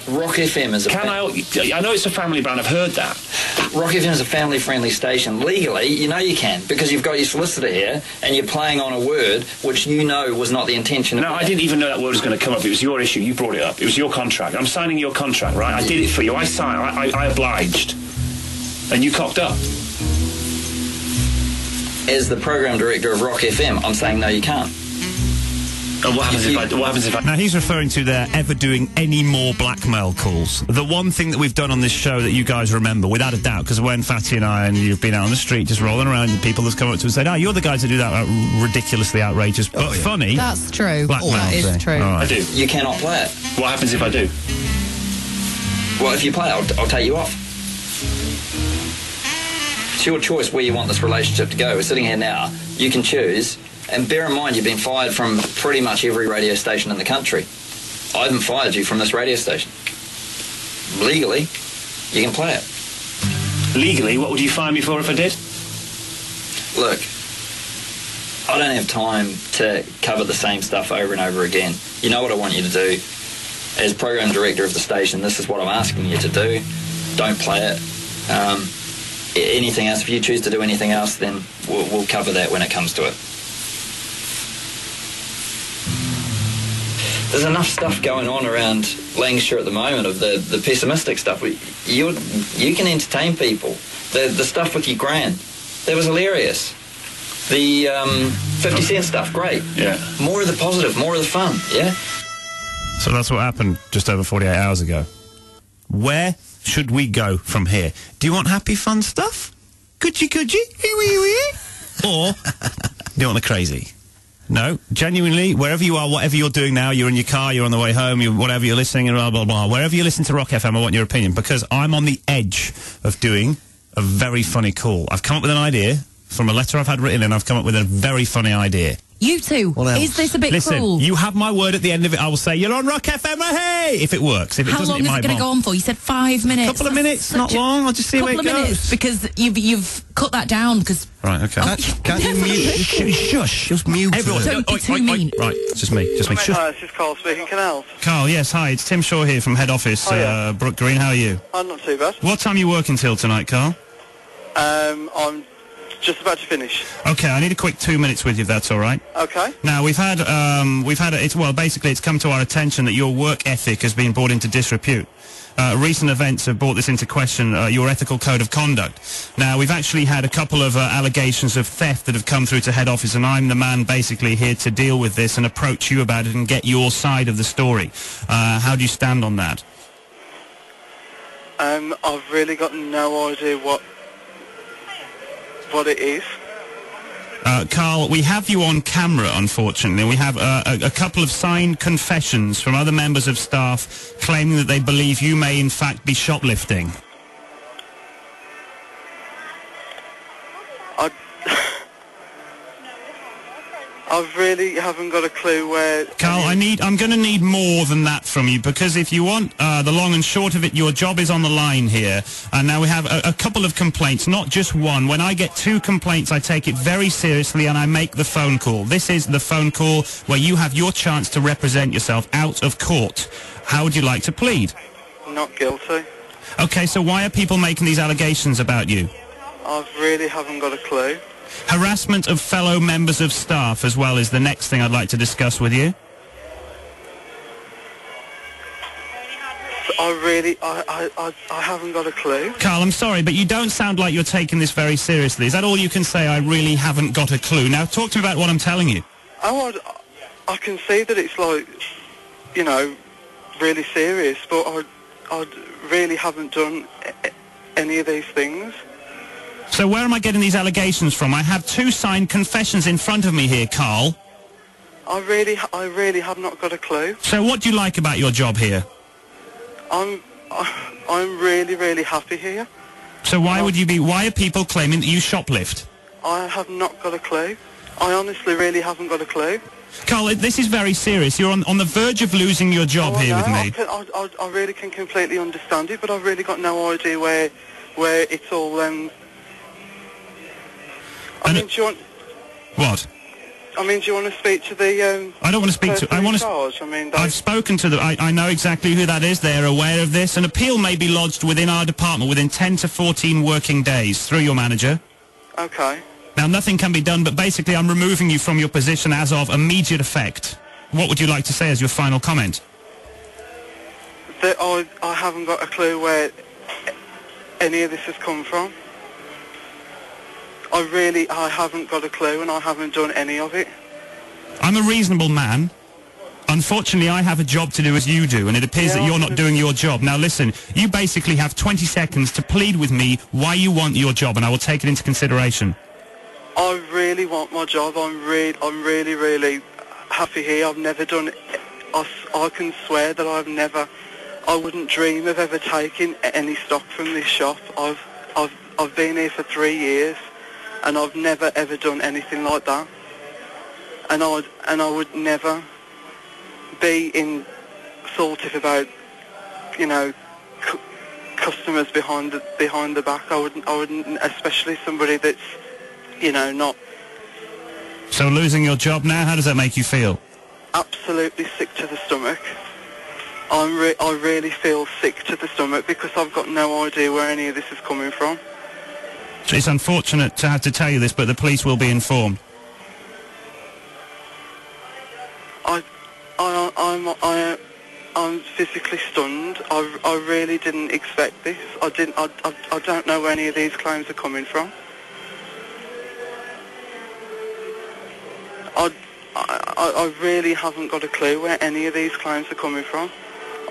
Rock FM is a... I know it's a family brand, I've heard that. Rock FM is a family-friendly station. Legally, you know you can, because you've got your solicitor here, and you're playing on a word which you know was not the intention of... No, I didn't even know that word was going to come up. It was your issue. You brought it up. It was your contract. I'm signing your contract, right? I did it for you. I obliged. And you cocked up. As the program director of Rock FM, I'm saying no, you can't. And what happens if I... Now, he's referring to there ever doing any more blackmail calls. The one thing that we've done on this show that you guys remember, without a doubt, because when Fatty and I and you've been out on the street just rolling around and people have come up to us and said, you're the guys that do that ridiculously outrageous but funny... That's true. Blackmail. That is true. Right. I do. You cannot play it. What happens if I do? Well, if you play it, I'll take you off. It's your choice where you want this relationship to go. We're sitting here now. You can choose... And bear in mind, you've been fired from pretty much every radio station in the country. I haven't fired you from this radio station. Legally, you can play it. Legally? What would you fire me for if I did? Look, I don't have time to cover the same stuff over and over again. You know what I want you to do. As program director of the station, this is what I'm asking you to do. Don't play it. Anything else, if you choose to do anything else, then we'll cover that when it comes to it. There's enough stuff going on around Lancashire at the moment of the pessimistic stuff. You can entertain people. The stuff with your gran, that was hilarious. The 50 Cent stuff, great. Yeah. More of the positive, more of the fun, yeah? So that's what happened just over 48 hours ago. Where should we go from here? Do you want happy, fun stuff? Could you? Or do you want the crazy? No, genuinely, wherever you are, whatever you're doing now, you're in your car, you're on the way home, whatever you're listening, and blah, blah, blah. Wherever you listen to Rock FM, I want your opinion, because I'm on the edge of doing a very funny call. I've come up with an idea from a letter I've had written, and I've come up with a very funny idea. You two, is this a bit cruel? Listen, you have my word at the end of it. I will say, you're on Rock FM, hey! If it works. If it doesn't, it might How long is it going to go on for? You said 5 minutes. Couple of minutes, not long. I'll just see where it goes. Couple of minutes, because you've cut that down, because... Right, okay. Can't you mute? Shush, just mute. Everyone, don't be too mean. Right, just me. Hi, this is Carl speaking. Can I help? Carl, yes, hi. It's Tim Shaw here from head office, Brook Green. How are you? I'm not too bad. What time are you working till tonight, Carl? I'm just about to finish. Okay, I need a quick 2 minutes with you, if that's all right. Okay. Now, basically it's come to our attention that your work ethic has been brought into disrepute. Recent events have brought this into question, your ethical code of conduct. Now, we've actually had a couple of allegations of theft that have come through to head office, and I'm the man basically here to deal with this and approach you about it and get your side of the story. How do you stand on that? I've really got no idea what it is. Carl, we have you on camera, unfortunately. We have a couple of signed confessions from other members of staff claiming that they believe you may in fact be shoplifting. I really haven't got a clue where... Carl, I'm going to need more than that from you, because if you want the long and short of it, your job is on the line here. And now we have a couple of complaints, not just one. When I get 2 complaints, I take it very seriously and I make the phone call. This is the phone call where you have your chance to represent yourself out of court. How would you like to plead? Not guilty. Okay, so why are people making these allegations about you? I really haven't got a clue. Harassment of fellow members of staff as well is the next thing I'd like to discuss with you. I haven't got a clue. Carl, I'm sorry, but you don't sound like you're taking this very seriously. Is that all you can say? I really haven't got a clue. Now, talk to me about what I'm telling you. Oh, I can see that it's like, really serious, but I really haven't done any of these things. So where am I getting these allegations from? I have 2 signed confessions in front of me here, Carl. I really have not got a clue. So what do you like about your job here? I'm really, really happy here. So why are people claiming that you shoplift? I have not got a clue. I honestly really haven't got a clue. Carl, this is very serious. You're on the verge of losing your job here with me. I really can completely understand it, but I've really got no idea where it's all... do you want... What? do you want to speak to the? I don't want to speak to. I want to. I've spoken to them. I know exactly who that is. They're aware of this. An appeal may be lodged within our department within 10 to 14 working days through your manager. Okay. Now, nothing can be done, but basically I'm removing you from your position as of immediate effect. What would you like to say as your final comment? That I haven't got a clue where any of this has come from. I haven't got a clue, and I haven't done any of it. I'm a reasonable man. Unfortunately, I have a job to do as you do, and it appears that you're not doing your job. Now, listen, you basically have 20 seconds to plead with me why you want your job, and I will take it into consideration. I really want my job. I'm really, really happy here. I've never done. I can swear that I wouldn't dream of ever taking any stock from this shop. I've been here for 3 years, and I've never ever done anything like that. And I would never be insultive about, customers behind the back. I wouldn't, especially somebody that's, not. So losing your job now, how does that make you feel? Absolutely sick to the stomach. I really feel sick to the stomach because I've got no idea where any of this is coming from. It's unfortunate to have to tell you this, but the police will be informed. I'm physically stunned. I really didn't expect this. I don't know where any of these claims are coming from. I really haven't got a clue where any of these claims are coming from.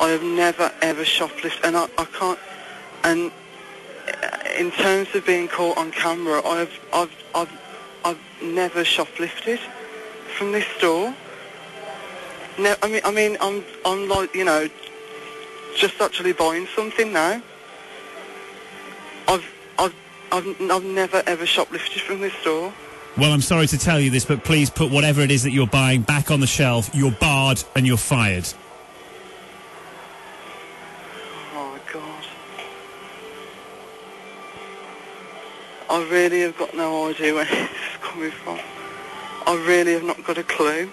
I have never ever shoplifted, and I can't. And in terms of being caught on camera, I've never shoplifted from this store. No, I'm like, just actually buying something now. I've never ever shoplifted from this store. Well, I'm sorry to tell you this, but please put whatever it is that you're buying back on the shelf. You're barred and you're fired. Oh, my God. I really have got no idea where this is coming from. I really have not got a clue.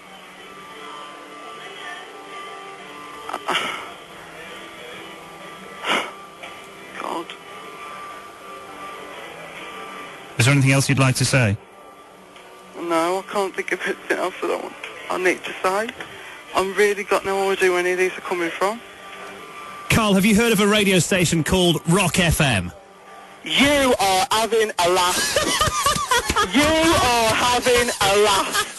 God. Is there anything else you'd like to say? No, I can't think of anything else that I need to say. I've really got no idea where any of these are coming from. Carl, have you heard of a radio station called Rock FM? You are having a laugh. You are having a laugh.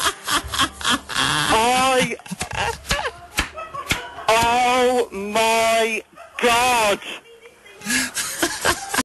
Oh my God.